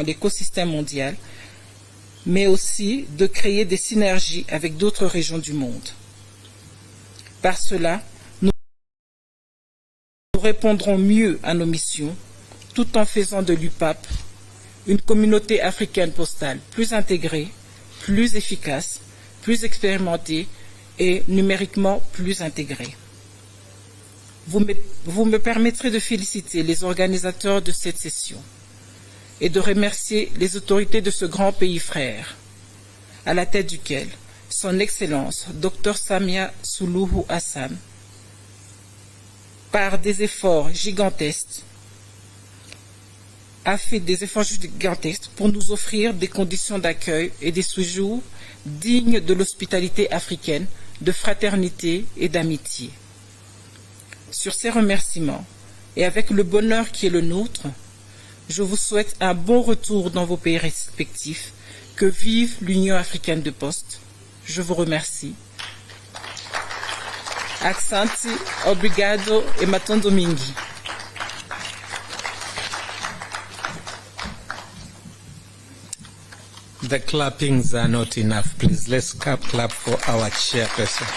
l'écosystème mondial, mais aussi de créer des synergies avec d'autres régions du monde. Par cela, nous répondrons mieux à nos missions, tout en faisant de l'UPAP une communauté africaine postale plus intégrée, plus efficace, plus expérimentée et numériquement plus intégrée. Vous me permettrez de féliciter les organisateurs de cette session et de remercier les autorités de ce grand pays frère, à la tête duquel Son Excellence Dr Samia Suluhu Hassan, par des efforts gigantesques, a fait des efforts gigantesques pour nous offrir des conditions d'accueil et des séjours dignes de l'hospitalité africaine, de fraternité et d'amitié. Sur ces remerciements, et avec le bonheur qui est le nôtre, je vous souhaite un bon retour dans vos pays respectifs. Que vive l'Union africaine de Poste. Je vous remercie. Accenti, obrigado et matondo mingi. The clappings are not enough. Please, let's clap for our chairperson.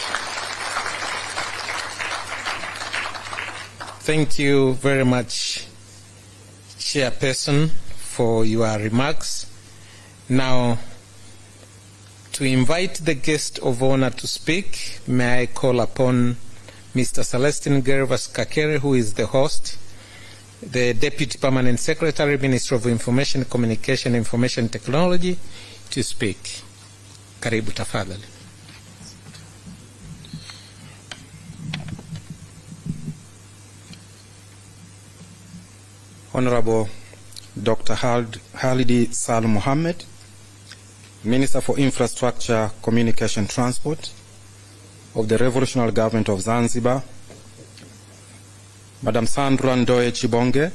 Thank you very much, Chairperson, for your remarks. Now, to invite the guest of honor to speak, may I call upon Mr. Celestin Gervas Kakere, who is the host, the Deputy Permanent Secretary, Minister of Information, Communication, Information Technology, to speak. Karibu tafadhali. Honorable Dr. Halidi Salum Mohammed, Minister for Infrastructure, Communication, Transport of the Revolutionary Government of Zanzibar, Madam Sandra Ndoye Chibonge,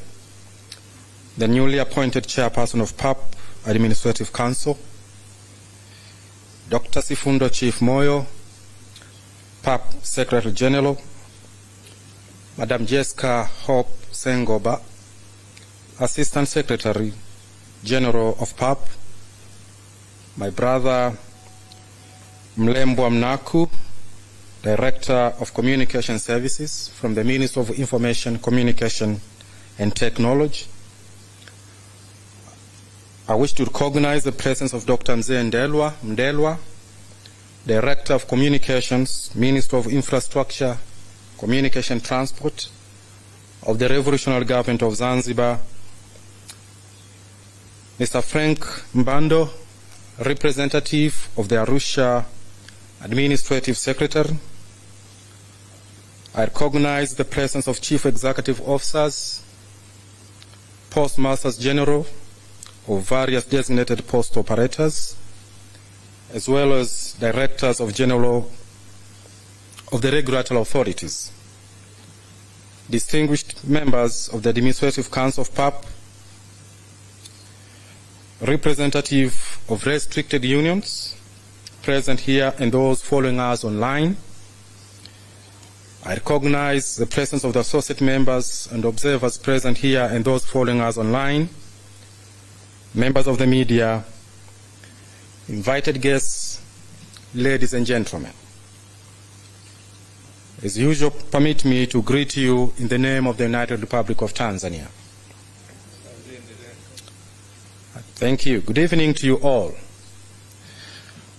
the newly appointed Chairperson of PAP Administrative Council, Dr. Sifundo Chief Moyo, PAP Secretary General, Madam Jessica Hope Sengoba, Assistant Secretary General of PAP, my brother Mlembwa Mnaku, Director of Communication Services from the Ministry of Information, Communication and Technology. I wish to recognize the presence of Dr. Mzee Mdelwa, Director of Communications, Ministry of Infrastructure, Communication and Transport of the Revolutionary Government of Zanzibar, Mr. Frank Mbando, representative of the Arusha Administrative Secretary. I recognize the presence of Chief Executive Officers, Postmasters General of various designated post operators, as well as Directors of General of the regulatory authorities, distinguished members of the Administrative Council of PAP, representative of restricted unions present here and those following us online. I recognize the presence of the associate members and observers present here and those following us online, members of the media, invited guests, ladies and gentlemen. As usual, permit me to greet you in the name of the United Republic of Tanzania. Thank you. Good evening to you all.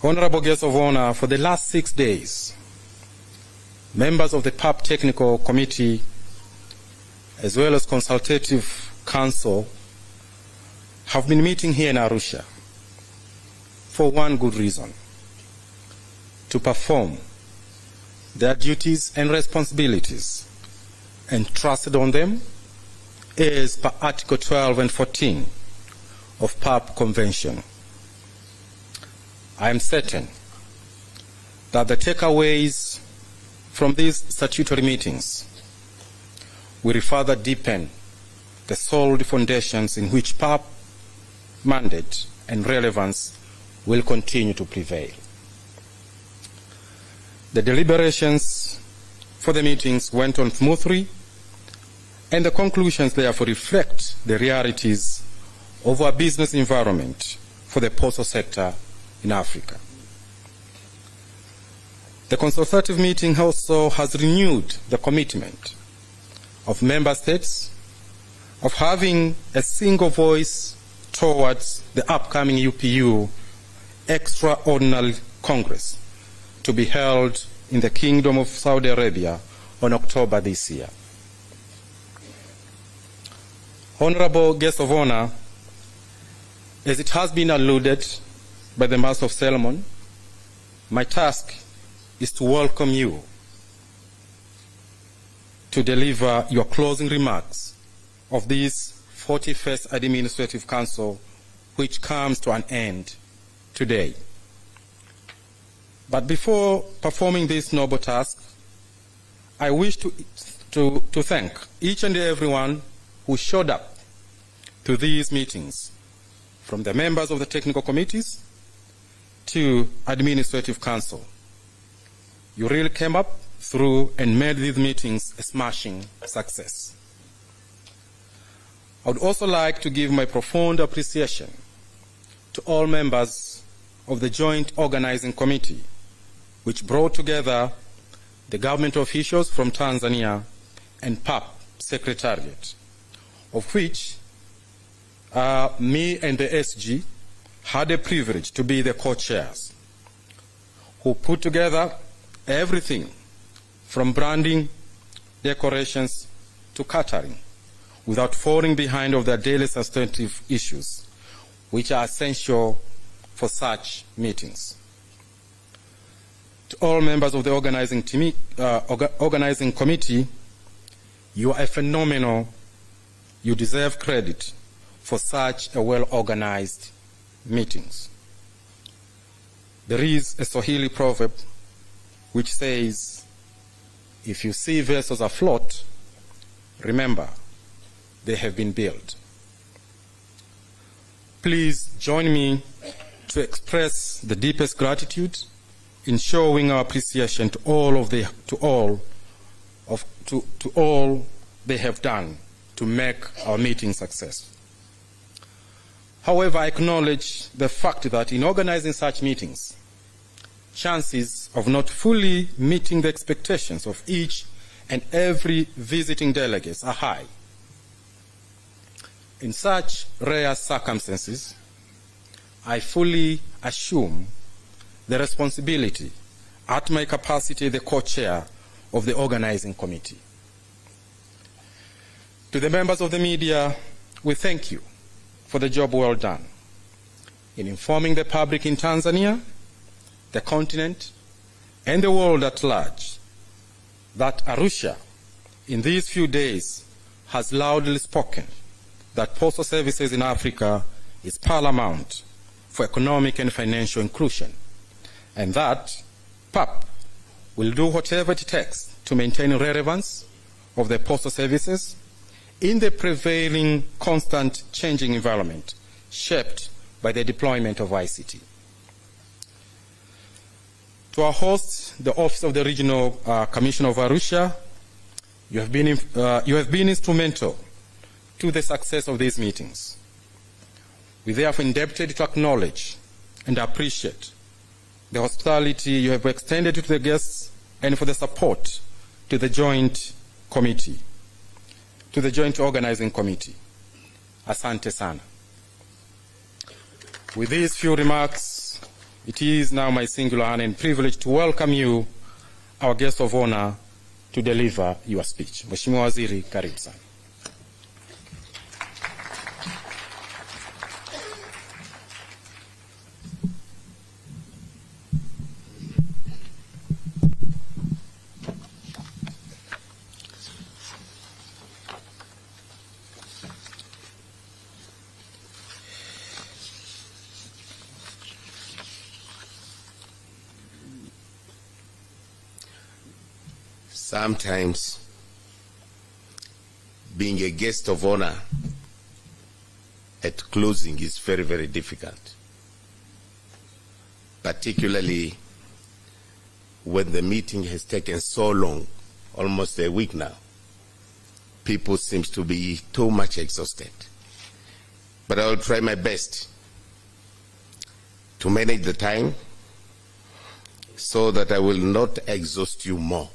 Honorable guests of honor, for the last 6 days, members of the PAP Technical Committee, as well as Consultative Council, have been meeting here in Arusha for one good reason: to perform their duties and responsibilities entrusted on them as per Article 12 and 14 of PAP Convention. I am certain that the takeaways from these statutory meetings will further deepen the solid foundations in which PAP mandate and relevance will continue to prevail. The deliberations for the meetings went on smoothly, and the conclusions therefore reflect the realities of our business environment for the postal sector in Africa. The consultative meeting also has renewed the commitment of member states of having a single voice towards the upcoming UPU Extraordinary Congress to be held in the Kingdom of Saudi Arabia on October this year. Honorable guests of honor, as it has been alluded by the Master of Ceremony, my task is to welcome you to deliver your closing remarks of this 41st Administrative Council, which comes to an end today. But before performing this noble task, I wish to thank each and everyone who showed up to these meetings, from the members of the technical committees to Administrative Council. You really came up through and made these meetings a smashing success. I would also like to give my profound appreciation to all members of the Joint Organizing Committee, which brought together the government officials from Tanzania and PAP Secretariat, of which me and the SG had the privilege to be the co-chairs, who put together everything from branding, decorations, to catering, without falling behind of their daily substantive issues, which are essential for such meetings. To all members of the organizing committee, you are phenomenal. You deserve credit for such a well-organized meetings. There is a Swahili proverb which says, if you see vessels afloat, remember, they have been built. Please join me to express the deepest gratitude in showing our appreciation to all they have done to make our meeting successful. However, I acknowledge the fact that in organizing such meetings, chances of not fully meeting the expectations of each and every visiting delegates are high. In such rare circumstances, I fully assume the responsibility at my capacity as the co-chair of the organizing committee. To the members of the media, we thank you for the job well done in informing the public in Tanzania, the continent, and the world at large that Arusha, in these few days, has loudly spoken that postal services in Africa is paramount for economic and financial inclusion, and that PAP will do whatever it takes to maintain relevance of the postal services in the prevailing constant changing environment shaped by the deployment of ICT. To our hosts, the Office of the Regional Commissioner of Arusha, you have been instrumental to the success of these meetings. We therefore indebted to acknowledge and appreciate the hospitality you have extended to the guests and for the support to the joint committee, to the joint organizing committee. Asante sana. With these few remarks, it is now my singular honor and privilege to welcome you, our guest of honor, to deliver your speech. Mheshimiwa Waziri, karibu sana. Sometimes being a guest of honor at closing is very, very difficult, particularly when the meeting has taken so long, almost a week now. People seem to be too much exhausted. but I will try my best to manage the time so that I will not exhaust you more.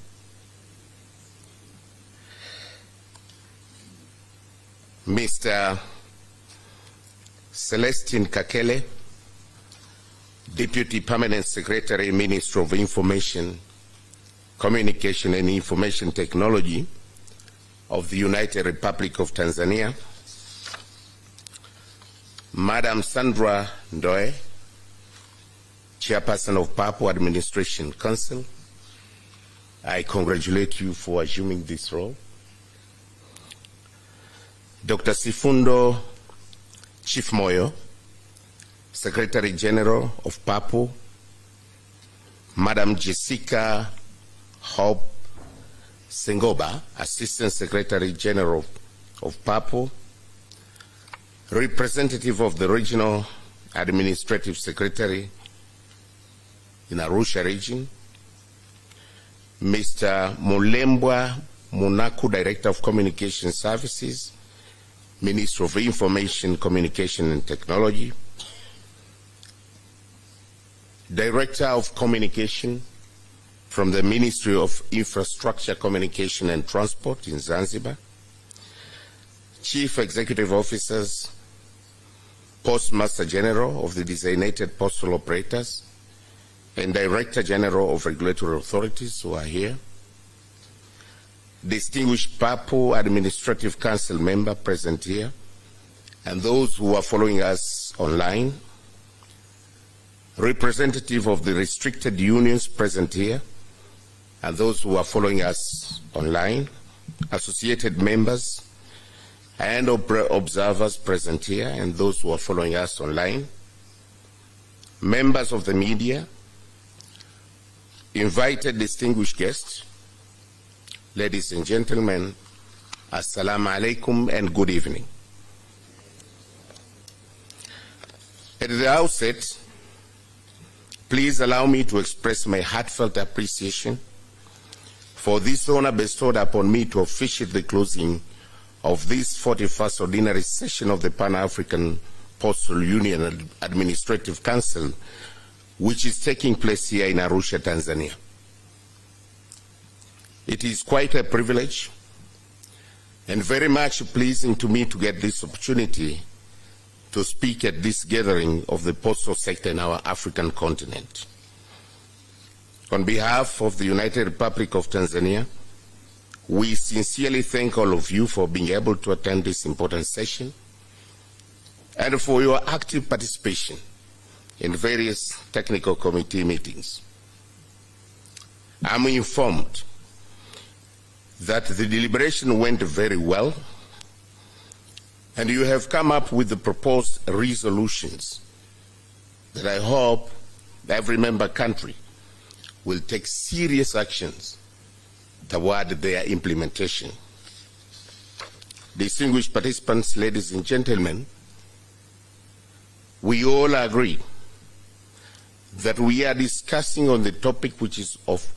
Mr. Celestine Kakele, Deputy Permanent Secretary, Minister of Information, Communication and Information Technology of the United Republic of Tanzania, Madam Sandra Ndoe, Chairperson of PAPO Administration Council, I congratulate you for assuming this role. Dr. Sifundo Chief Moyo, Secretary General of PAPO, Madam Jessica Hope Sengoba, Assistant Secretary General of PAPO, representative of the Regional Administrative Secretary in Arusha region, Mr. Mulembwa Munaku, Director of Communication Services, Minister of Information, Communication and Technology, Director of Communication from the Ministry of Infrastructure, Communication and Transport in Zanzibar, Chief Executive Officers, Postmaster General of the Designated Postal Operators, and Director General of Regulatory Authorities who are here, distinguished PAPO Administrative Council member present here, and those who are following us online, representative of the restricted unions present here, and those who are following us online, associated members and observers present here, and those who are following us online, members of the media, invited distinguished guests, ladies and gentlemen, assalamu alaikum and good evening. At the outset, please allow me to express my heartfelt appreciation for this honor bestowed upon me to officiate the closing of this 41st ordinary session of the Pan-African Postal Union Administrative Council, which is taking place here in Arusha, Tanzania. It is quite a privilege and very much pleasing to me to get this opportunity to speak at this gathering of the postal sector in our African continent. On behalf of the United Republic of Tanzania, we sincerely thank all of you for being able to attend this important session and for your active participation in various technical committee meetings. I'm informed that the deliberation went very well, and you have come up with the proposed resolutions that I hope every member country will take serious actions toward their implementation. Distinguished participants, ladies and gentlemen, we all agree that we are discussing on the topic which is of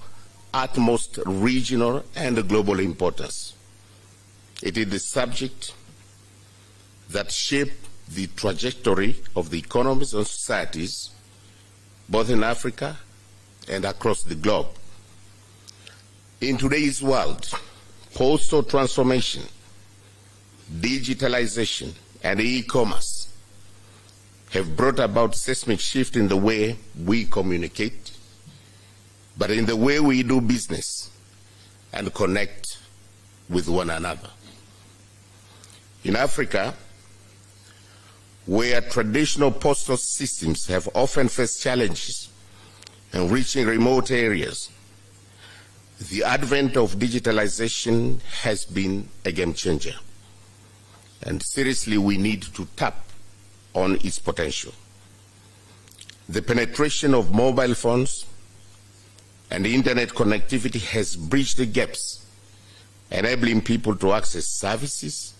utmost regional and global importance. It is the subject that shape the trajectory of the economies and societies, both in Africa and across the globe. In today's world, postal transformation, digitalization, and e-commerce have brought about seismic shift in the way we communicate, but in the way we do business and connect with one another. In Africa, where traditional postal systems have often faced challenges in reaching remote areas, the advent of digitalization has been a game changer, and seriously we need to tap on its potential. The penetration of mobile phones and internet connectivity has bridged the gaps, enabling people to access services,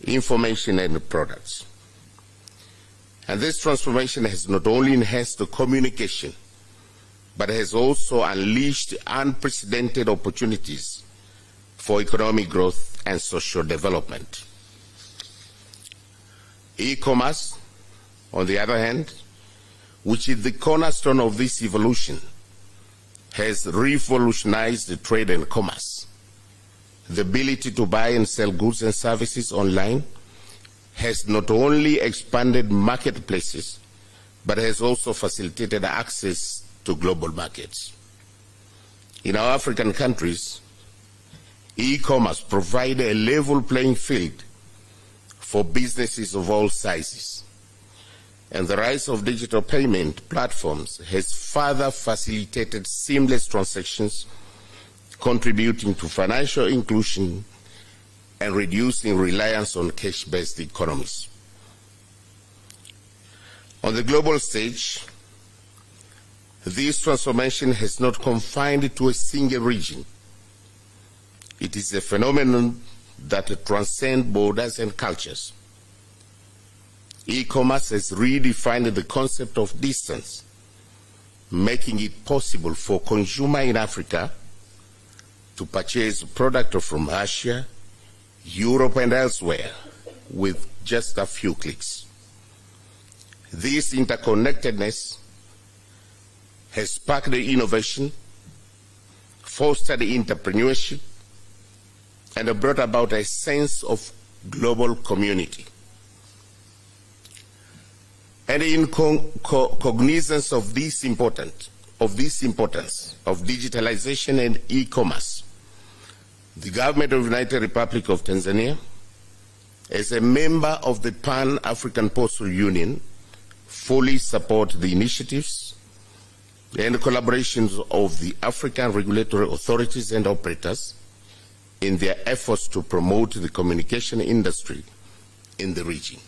information, and products. And this transformation has not only enhanced the communication, but has also unleashed unprecedented opportunities for economic growth and social development. E-commerce, on the other hand, which is the cornerstone of this evolution, has revolutionized the trade and commerce. The ability to buy and sell goods and services online has not only expanded marketplaces, but has also facilitated access to global markets. In our African countries, e-commerce provides a level playing field for businesses of all sizes, and the rise of digital payment platforms has further facilitated seamless transactions, contributing to financial inclusion and reducing reliance on cash-based economies. On the global stage, this transformation has not confined to a single region. It is a phenomenon that transcends borders and cultures. E-commerce has redefined the concept of distance, making it possible for consumers in Africa to purchase a product from Asia, Europe, and elsewhere with just a few clicks. This interconnectedness has sparked innovation, fostered entrepreneurship, and brought about a sense of global community. And in cognizance of this importance of digitalization and e-commerce, the government of the United Republic of Tanzania, as a member of the Pan-African Postal Union, fully support the initiatives and collaborations of the African regulatory authorities and operators in their efforts to promote the communication industry in the region.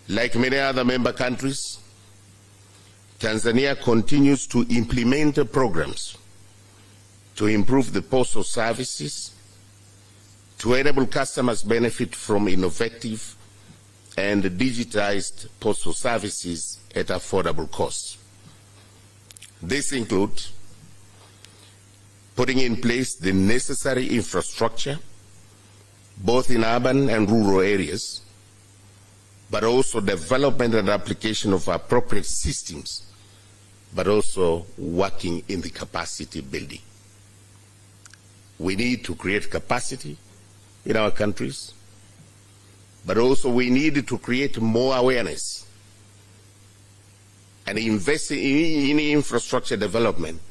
Like many other member countries, Tanzania continues to implement programs to improve the postal services, to enable customers benefit from innovative and digitized postal services at affordable costs. This includes putting in place the necessary infrastructure, both in urban and rural areas, but also development and application of appropriate systems, but also working in the capacity building. We need to create capacity in our countries, but also we need to create more awareness and invest in infrastructure development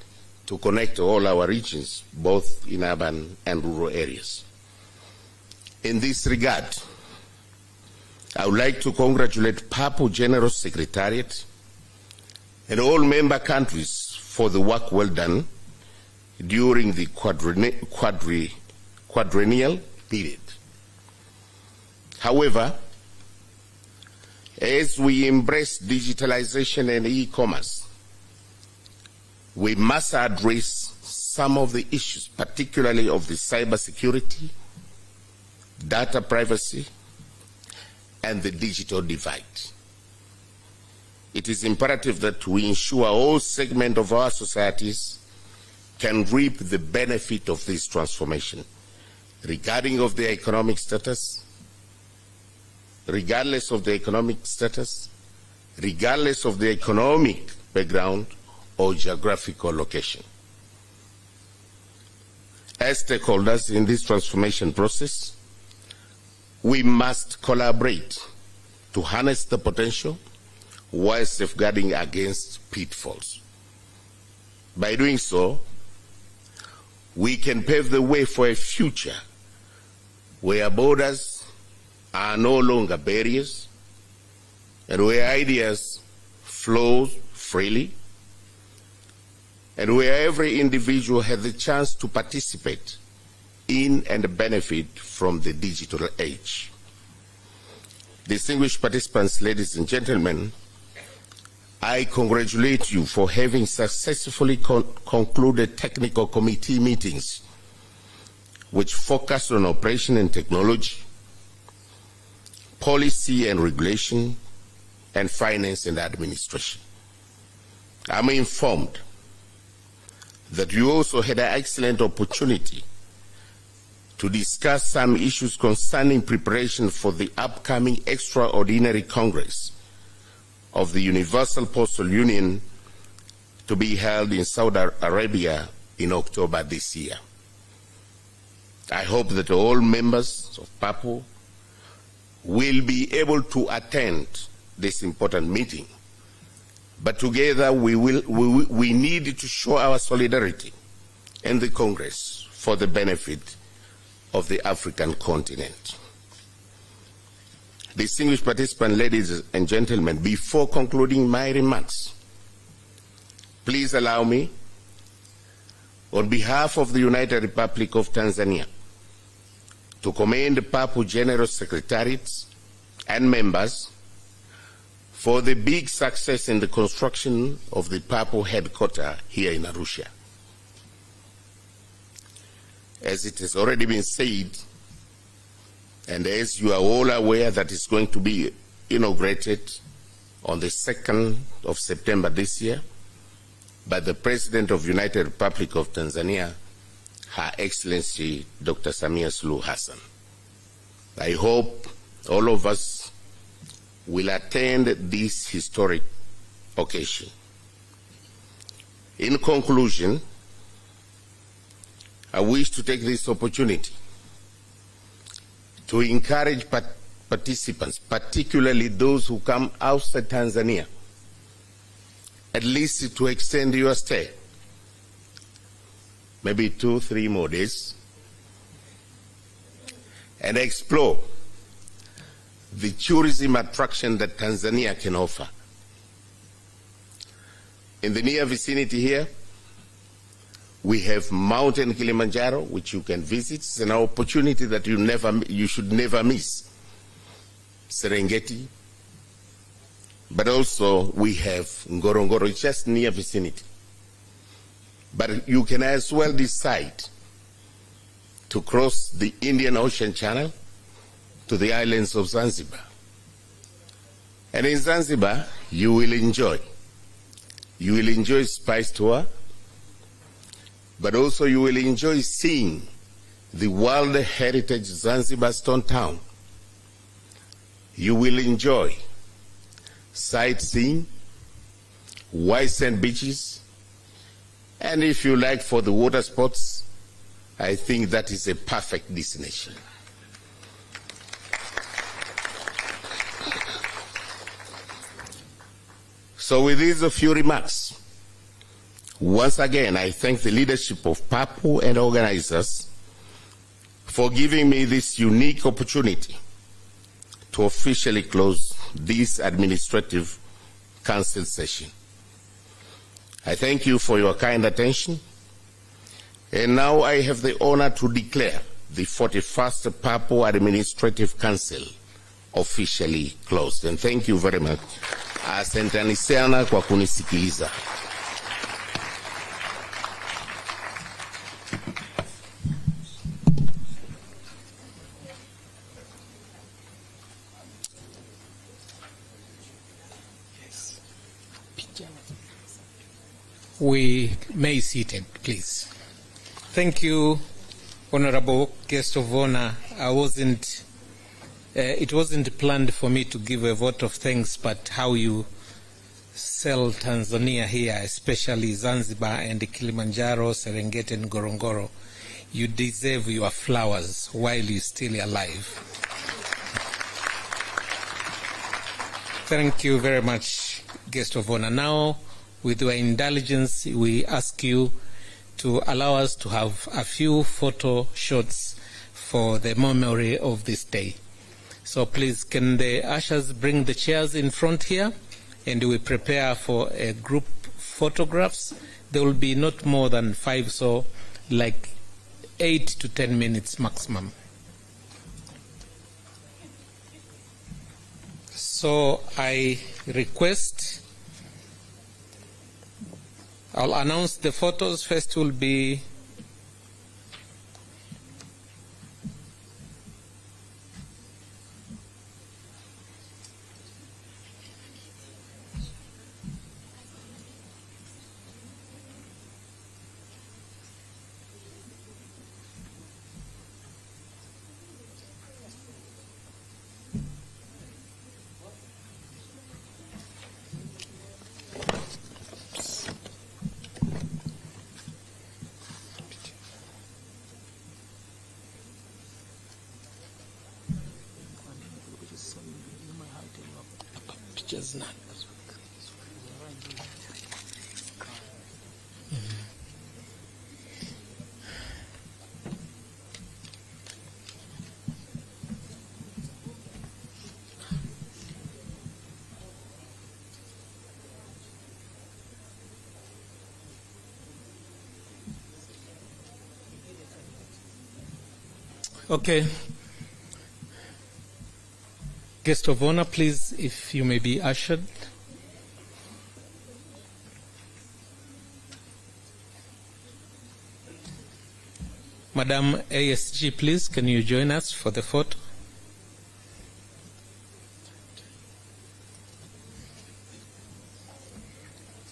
to connect all our regions, both in urban and rural areas. In this regard, I would like to congratulate PAPO General Secretariat and all member countries for the work well done during the quadrennial period. However, as we embrace digitalization and e-commerce, we must address some of the issues, particularly of the cybersecurity, data privacy, and the digital divide. It is imperative that we ensure all segments of our societies can reap the benefit of this transformation, regardless of their economic status, regardless of their economic background or geographical location. As stakeholders in this transformation process, we must collaborate to harness the potential while safeguarding against pitfalls. By doing so, we can pave the way for a future where borders are no longer barriers and where ideas flow freely and where every individual has the chance to participate in and benefit from the digital age. Distinguished participants, ladies and gentlemen, I congratulate you for having successfully concluded technical committee meetings which focus on operation and technology, policy and regulation, and finance and administration. I'm informed that you also had an excellent opportunity to discuss some issues concerning preparation for the upcoming extraordinary Congress of the Universal Postal Union to be held in Saudi Arabia in October this year. I hope that all members of PAPU will be able to attend this important meeting. But together we need to show our solidarity in the Congress for the benefit of the African continent. Distinguished participants, ladies and gentlemen, before concluding my remarks, please allow me, on behalf of the United Republic of Tanzania, to commend the PAPU General Secretariat and members for the big success in the construction of the PAPU headquarters here in Arusha. As it has already been said, and as you are all aware, that it's going to be inaugurated on the 2nd of September this year by the President of the United Republic of Tanzania, Her Excellency Dr. Samia Suluhu Hassan. I hope all of us will attend this historic occasion. In conclusion, I wish to take this opportunity to encourage participants, particularly those who come outside Tanzania, at least to extend your stay, maybe 2-3 more days, and explore the tourism attraction that Tanzania can offer. In the near vicinity here, we have Mountain Kilimanjaro, which you can visit. It's an opportunity that you should never miss. Serengeti. But also we have Ngorongoro, just near vicinity. But you can as well decide to cross the Indian Ocean Channel to the islands of Zanzibar. And in Zanzibar, you will enjoy Spice Tour, but also you will enjoy seeing the World Heritage Zanzibar Stone Town. You will enjoy sightseeing, white sand beaches, and if you like for the water sports, I think that is a perfect destination. So with these a few remarks, once again, I thank the leadership of PAPU and organizers for giving me this unique opportunity to officially close this administrative council session. I thank you for your kind attention, and now I have the honor to declare the 41st PAPU Administrative Council officially closed. And thank you very much. Asanteni sana kwa kunisikiliza. We may sit seated, please. Thank you, Honorable Guest of Honor. It wasn't planned for me to give a vote of thanks, but how you sell Tanzania here, especially Zanzibar and Kilimanjaro, Serengeti and Ngorongoro, you deserve your flowers while you're still alive. Thank you very much, Guest of Honor. Now, with your indulgence, we ask you to allow us to have a few photo shots for the memory of this day. So please, can the ushers bring the chairs in front here, and we prepare for a group photographs. There will be not more than 5, so like 8 to 10 minutes maximum. So I request, I'll announce the photos. First will be Just none. Okay. Guest of honor, please, if you may be ushered. Madam ASG, please, can you join us for the photo?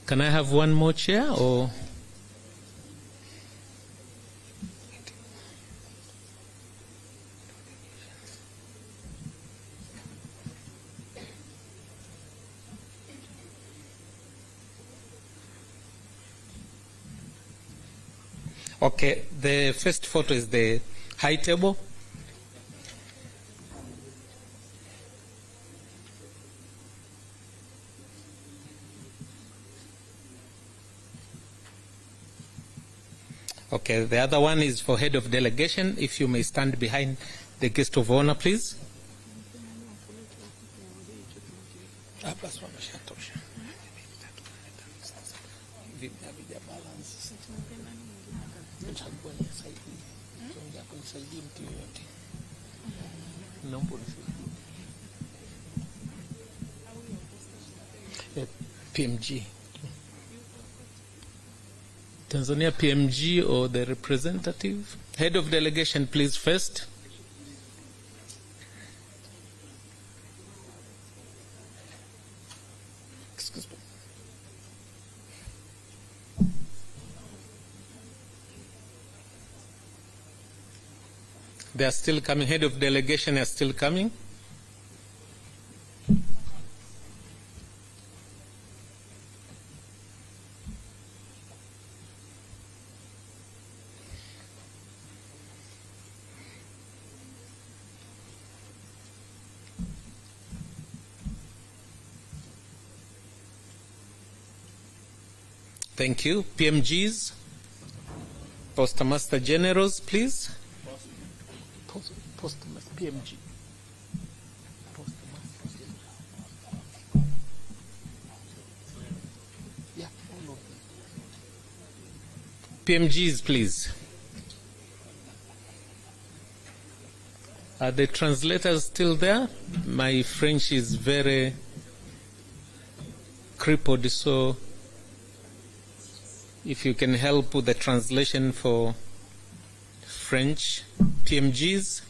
Can I have one more chair, or? Okay, the first photo is the high table. Okay, the other one is for head of delegation. If you may stand behind the guest of honor, please. PMG. Tanzania PMG or the representative. Head of delegation, please, first. Excuse me. They are still coming. Head of delegation are still coming. Thank you. PMGs, Postmaster Generals, please. Postmaster PMG. Yeah, all of them. PMGs, please. Are the translators still there? My French is very crippled, so if you can help with the translation for French. PMGs.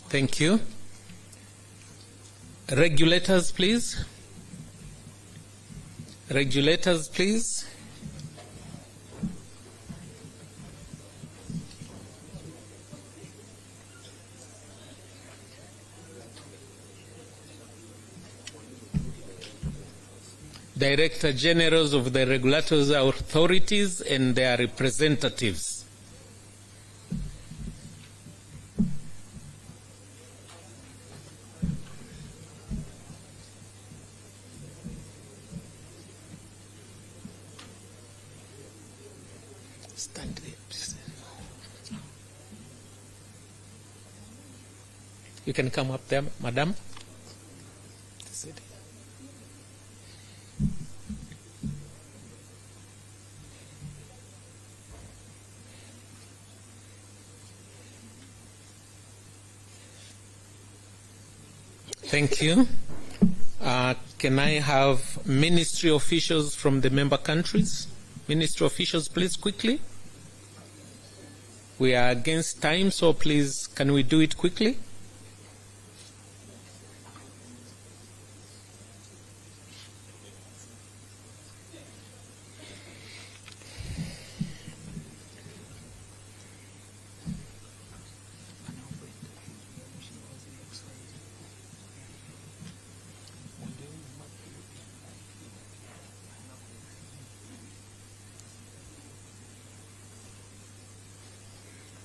Thank you. Regulators, please. Regulators, please. Director Generals of the regulatory authorities and their representatives. Stand there, please. You can come up there, madam. Thank you. Can I have ministry officials from the member countries? Ministry officials, please, quickly. We are against time, so please, can we do it quickly?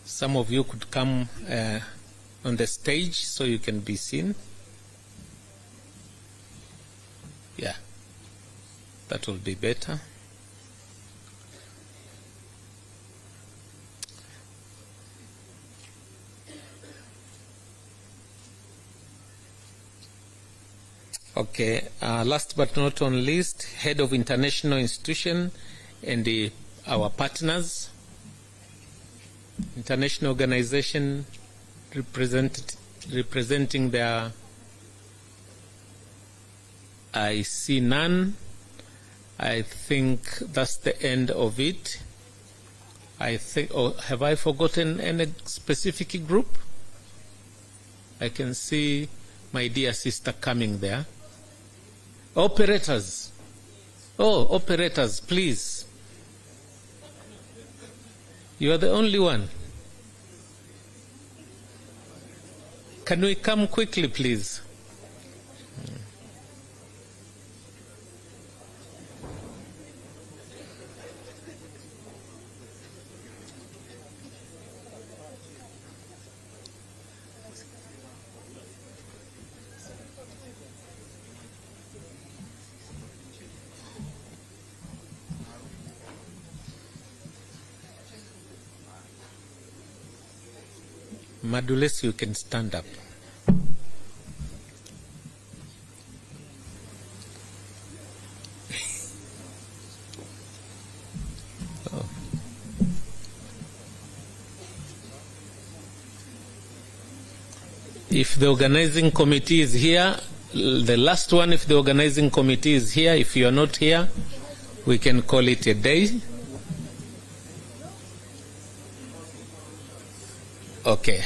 some of you could come on the stage so you can be seen. Yeah, that will be better. Okay, last but not least, Head of International Institution and our partners, international organization representing their, I see none. I think that's the end of it. I think, oh, have I forgotten any specific group? I can see my dear sister coming there. Operators. Oh, operators, please. You are the only one. Can we come quickly, please? Madules, you can stand up. Oh. If the organizing committee is here, the last one, if the organizing committee is here, if you are not here, we can call it a day. Okay.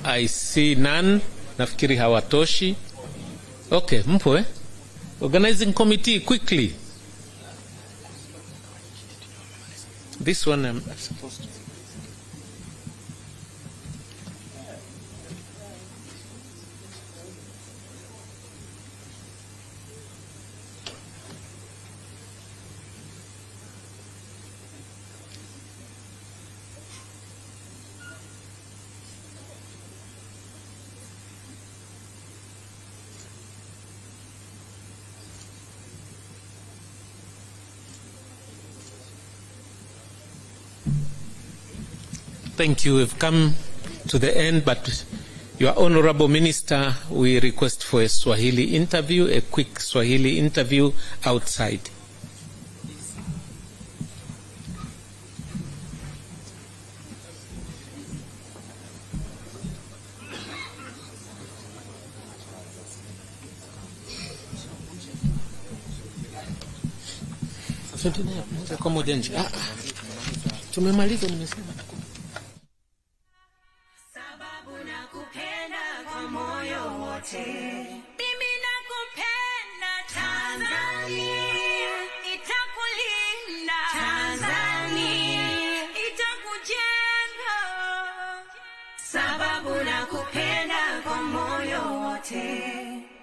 I see none. Nafikiri hawatoshi. Okay, mpo eh? Organizing committee, quickly. This one I'm supposed to. Thank you. We've come to the end, but Your Honorable Minister, we request for a Swahili interview, a quick Swahili interview outside. Tumemaliza, nimesema. Sababu nakupenda kwa moyo wote. Mimi nakupenda Tanzania, itakulinda Tanzania, itakujenga. Sababu nakupenda kwa moyo wote.